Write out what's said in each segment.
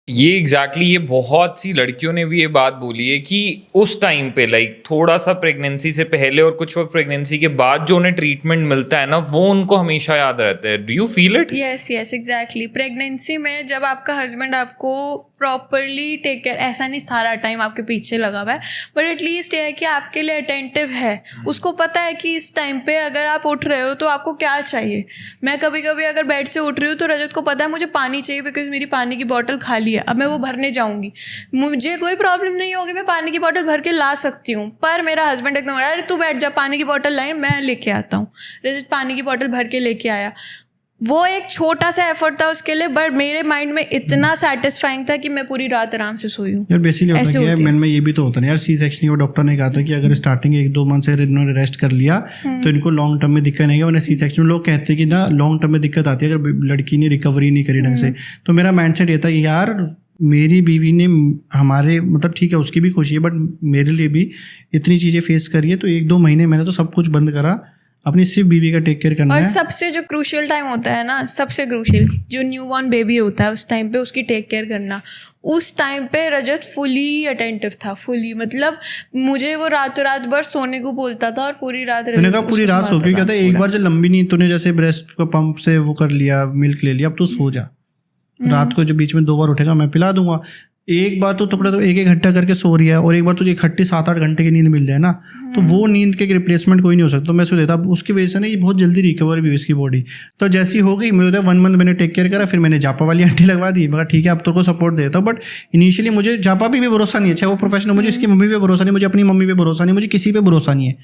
ये एग्जैक्टली ये बहुत सी लड़कियों ने भी ये बात बोली है कि उस टाइम पे लाइक थोड़ा सा प्रेगनेंसी से पहले और कुछ वक्त प्रेगनेंसी के बाद जो उन्हें ट्रीटमेंट मिलता है ना, वो उनको हमेशा याद रहता है. Do you feel it? Yes yes exactly. Pregnancy में जब आपका हस्बैंड आपको प्रॉपरली टेक केयर, ऐसा नहीं सारा टाइम आपके पीछे लगा हुआ है, बट एटलीस्ट ये है कि आपके लिए अटेंटिव है, उसको पता है कि इस टाइम पे अगर आप उठ रहे हो तो आपको क्या चाहिए. मैं कभी कभी अगर बेड से उठ रही हूँ तो रजत को पता है मुझे पानी चाहिए, बिकॉज मेरी पानी की बॉटल खाली है, अब मैं वो भरने जाऊँगी, मुझे कोई प्रॉब्लम नहीं होगी, मैं पानी की बॉटल भर के ला सकती हूँ. पर मेरा हस्बैंड एकदम अरे तू बैठ जा, पानी की बॉटल लाई, मैं लेके आता हूँ. रजत पानी की बॉटल भर के लेके आया. वो एक छोटा सा एफर्ट था उसके लिए, बट मेरे माइंड में इतना सेटिस्फाइंग था कि मैं पूरी रात आराम से सोई हूँ. यार बेसिकली होता है कि मन में ये भी तो होता है यार, सी सेक्शन वो डॉक्टर ने कहा था कि अगर स्टार्टिंग 1-2 मंथ से इन्होंने रेस्ट कर लिया तो इनको लॉन्ग टर्म में दिक्कत नहीं है. वरना सी सेक्शन लोग कहते हैं कि ना लॉन्ग टर्म में दिक्कत आती है अगर लड़की ने रिकवरी नहीं करी ढंग से. तो मेरा माइंडसेट ये था कि यार मेरी बीवी ने हमारे मतलब ठीक है उसकी भी खुशी है, बट मेरे लिए भी इतनी चीज़ें फेस करी है, तो 1-2 महीने मैंने तो सब कुछ बंद करा, अपनी सिर्फ बीवी का टेक केयर करना और है. सबसे जो क्रूशियल टाइम होता है ना, सबसे क्रूशियल जो न्यू बॉर्न बेबी होता है उस टाइम पे उसकी टेक केयर करना. उस टाइम पे रजत फुली अटेंटिव था, फुली मतलब मुझे वो रातों रात भर सोने को बोलता था और पूरी रात मैंने कहा पूरी रात सो, क्योंकि कहता है एक बार जब लंबी नींद तूने जैसे ब्रेस्ट को पंप से वो कर लिया, मिल्क ले लिया, अब तू सो जा, रात को जो बीच में 2 बार उठेगा मैं पिला दूंगा. एक बार तो थोड़ा तो एक घंटा करके सो रही है और एक बार तुझे इकट्ठी 7-8 घंटे की नींद मिल जाए ना, तो वो नींद के रिप्लेसमेंट कोई नहीं हो सकता. तो मैं उसको देता, उसकी वजह से ना ये बहुत जल्दी रिकवर भी हुई इसकी बॉडी. तो जैसी हो गई मुझे 1 मंथ मैंने टेक केयर करा, फिर मैंने जापा वाली आंटी लगवा दी. मगर ठीक है अब तो को सपोर्ट देता हूँ, बट इनिशियली मुझे जापा भी भरोसा नहीं है, चाहे वो प्रोफेशनल, मुझे इसकी मम्मी पे भरोसा नहीं, मुझे अपनी मम्मी पे भरोसा नहीं, मुझे किसी पे भरोसा नहीं है.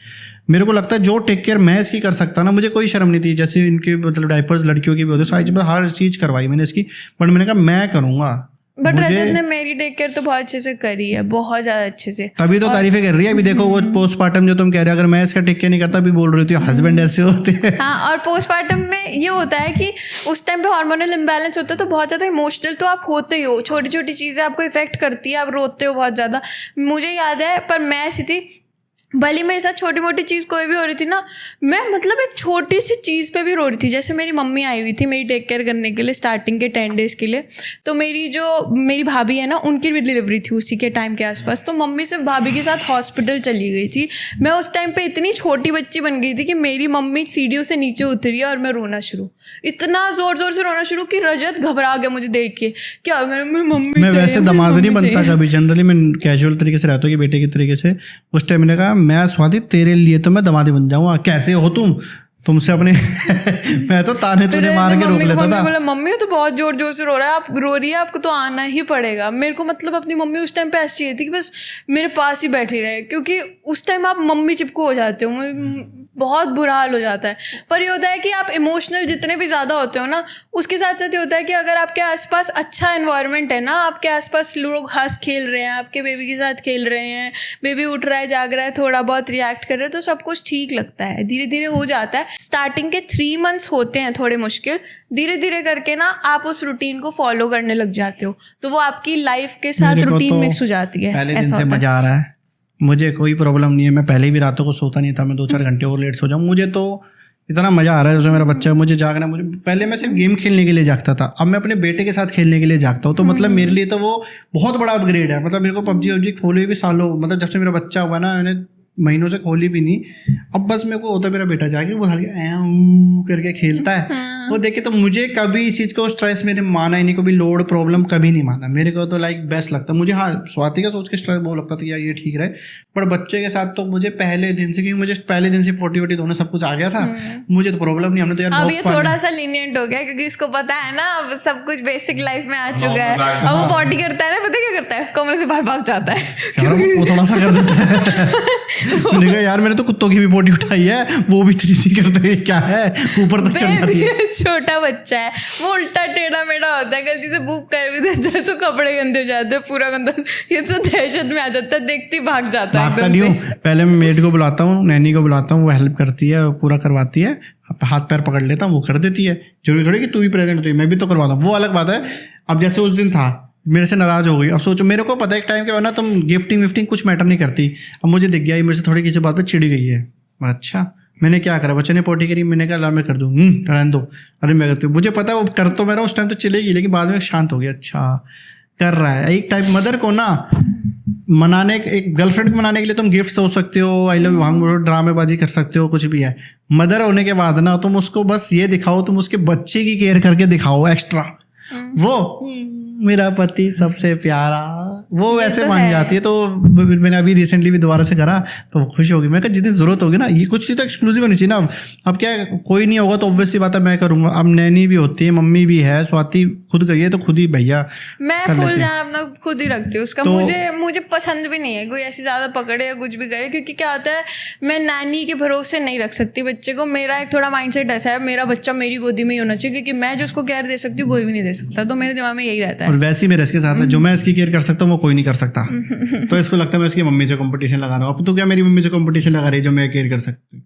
मेरे को लगता है जो टेक केयर मैं इसकी कर सकता ना, मुझे कोई शर्म नहीं थी. जैसे इनके मतलब डायपर्स लड़कियों की भी होते हैं, हर चीज़ करवाई मैंने इसकी, बट मैंने कहा मैं करूँगा. बट रजत ने मेरी टेक केयर तो बहुत अच्छे से करी है, बहुत ज्यादा अच्छे से. तभी तो तारीफें कर रही है. अभी देखो वो पोस्टमार्टम जो तुम कह रहे हो, अगर मैं इसका टेक केयर नहीं करता भी बोल रही थी हस्बैंड ऐसे होते हैं. हाँ, और पोस्टमार्टम में ये होता है कि उस टाइम पे हार्मोनल इम्बैलेंस होता है, तो बहुत ज़्यादा इमोशनल तो आप होते ही हो, छोटी छोटी चीज़ें आपको इफेक्ट करती है, आप रोते हो बहुत ज़्यादा. मुझे याद है, पर मैं ऐसी थी, भले मेरे साथ छोटी मोटी चीज़ कोई भी हो रही थी ना, मैं मतलब एक छोटी सी चीज़ पे भी रो रही थी. जैसे मेरी मम्मी आई हुई थी मेरी टेक केयर करने के लिए स्टार्टिंग के 10 डेज़ के लिए, तो मेरी भाभी है ना, उनकी भी डिलीवरी थी उसी के टाइम के आसपास, तो मम्मी से भाभी के साथ हॉस्पिटल चली गई थी. मैं उस टाइम पे इतनी छोटी बच्ची बन गई थी कि मेरी मम्मी सीढ़ियों से नीचे उतरी और मैं रोना शुरू, इतना ज़ोर ज़ोर से रोना शुरू कि रजत घबरा गया मुझे देख के. क्या मेरी मम्मी, मैं वैसे दामाद नहीं बनता कभी, जनरली मैं कैजुअल तरीके से रहता हूँ कि बेटे की तरीके से. उस टाइम मैंने कहा मैं स्वाति तेरे लिए तो मैं दामाद बन जाऊंगा, कैसे हो तुमसे अपने मैं तो ताने तूने मार के रोक लेता था. बोला मम्मी तो बहुत जोर जोर से रो रहा है, आप रो रही है, आपको तो आना ही पड़ेगा. मेरे को मतलब अपनी मम्मी उस टाइम पे ऐसी चाहिए थी कि बस मेरे पास ही बैठी रहे, क्योंकि उस टाइम आप मम्मी चिपको हो जाते हो, बहुत बुरा हाल हो जाता है. पर ये होता है कि आप इमोशनल जितने भी ज़्यादा होते हो ना, उसके साथ साथ ये होता है कि अगर आपके आसपास अच्छा एनवायरनमेंट है ना, आपके आसपास लोग हंस खेल रहे हैं, आपके बेबी के साथ खेल रहे हैं, बेबी उठ रहा है, जाग रहा है, थोड़ा बहुत रिएक्ट कर रहे हैं, तो सब कुछ ठीक लगता है, धीरे धीरे हो जाता है. स्टार्टिंग के 3 मंथ्स होते हैं थोड़े मुश्किल, धीरे धीरे करके ना आप उस रूटीन को फॉलो करने लग जाते हो, तो वो आपकी लाइफ के साथ रूटीन मिक्स हो जाती है. पहले दिन से मजा आ रहा है, मुझे कोई प्रॉब्लम नहीं है. मैं पहले भी रातों को सोता नहीं था, मैं 2-4 घंटे और लेट सो जाऊँ, मुझे तो इतना मज़ा आ रहा है. जैसे मेरा बच्चा है, मुझे जागना, मुझे पहले मैं सिर्फ गेम खेलने के लिए जागता था, अब मैं अपने बेटे के साथ खेलने के लिए जागता हूँ. तो मतलब मेरे लिए तो वो बहुत बड़ा अपग्रेड है. मतलब मेरे को पबजी खोले भी सालों, मतलब जब से मेरा बच्चा हुआ ना, मैंने महीनों से खोली भी नहीं. अब बस मेरे को होता है मेरा बेटा जाके वो हल्के करके खेलता है, वो देखे तो मुझे कभी इस चीज़ को स्ट्रेस मैंने माना ही नहीं, कभी लोड प्रॉब्लम कभी नहीं माना. मेरे को तो लाइक बेस्ट लगता मुझे. हाँ, स्वाति का सोच के स्ट्रेस वो लगता था यार ये ठीक रहे, पर बच्चे के साथ तो मुझे पहले दिन से, क्योंकि मुझे पहले दिन से 40 दोनों सब कुछ आ गया था, मुझे तो प्रॉब्लम नहीं. हमने तो यार अब ये थोड़ा सा लीनियंट हो गया, क्योंकि इसको पता है ना अब सब कुछ बेसिक लाइफ में आ चुका है. अब वो पॉटी करता है ना, पता क्या करता है, कमरे से बाहर भाग जाता है, वो थोड़ा सा कर देता है. मैंने कहा यार मैंने तो कुत्तों की भी पोटी उठाई है, वो भी इतनी करते हैं, क्या है ऊपर तक चल जाती है. छोटा बच्चा है, वो उल्टा टेढ़ा मेढ़ा होता है, गलती से भूख कर भी देता है तो कपड़े गंदे हो जाते हैं, पूरा गंदा, ये तो दहशत में आ जाता है, देखती भाग जाता है. भागता नहीं हूँ, पहले मैं मेड को बुलाता हूँ, नैनी को बुलाता हूँ, वो हेल्प करती है, पूरा करवाती है, हाथ पैर पकड़ लेता हूँ, वो कर देती है. जरूरी थोड़ी कि तू भी प्रेजेंट होती है, मैं भी तो करवाता हूँ, वो अलग बात है. अब जैसे उस दिन था, मेरे से नाराज़ हो गई. अब सोचो, मेरे को पता है एक टाइम के बाद ना तुम गिफ्टिंग विफ्टिंग कुछ मैटर नहीं करती. अब मुझे दिख गया ये मेरे से थोड़ी किसी बात पे चिढ़ गई है. अच्छा मैंने क्या करा, बच्चे ने पोटी करी, मैंने कहा ला मैं कर दूँ, रहने दो, अरे मैं करती हूँ. मुझे पता है वो कर तो मेरा उस टाइम तो चलेगी, लेकिन बाद में शांत हो गया. अच्छा कर रहा है। एक टाइप मदर को ना मनाने, एक गर्लफ्रेंड को मनाने के लिए तुम गिफ्ट हो सकते हो, आई लव यू भांग ड्रामेबाजी कर सकते हो, कुछ भी है। मदर होने के बाद ना तुम उसको बस ये दिखाओ, तुम उसके बच्चे की केयर करके दिखाओ एक्स्ट्रा, वो मेरा पति सबसे प्यारा, वो वैसे तो मान है। जाती है। तो मैंने अभी रिसेंटली भी दोबारा से करा तो वो खुश होगी। मैं कहा जितनी जरूरत होगी ना, ये कुछ चीज़ तो एक्सक्लूसिव होनी चाहिए ना। अब क्या है, कोई नहीं होगा तो ऑब्वियस सी बात है मैं करूँगा। अब नैनी भी होती है, मम्मी भी है, स्वाति खुद गई है तो खुद ही भैया मैं कर फुल लेते हैं। ध्यान अपना खुद ही रखती हूँ उसका। तो- मुझे पसंद भी नहीं है कोई ऐसे ज़्यादा पकड़े या कुछ भी करे, क्योंकि क्या होता है मैं नानी के भरोसे नहीं रख सकती बच्चे को। मेरा एक थोड़ा माइंडसेट ऐसा है, मेरा बच्चा मेरी गोदी में ही होना चाहिए, क्योंकि मैं जो उसको केयर दे सकती हूँ कोई भी नहीं दे सकता। तो मेरे दिमाग में यही रहता और है। वैसे ही मेरे इसके साथ है, जो मैं इसकी केयर कर सकता हूँ वो कोई नहीं कर सकता। तो इसको लगता है मैं इसकी मम्मी से कंपटीशन लगा रहा हूँ। अब तो क्या मेरी मम्मी से कंपटीशन लगा रही है जो मैं केयर कर सकती हूँ।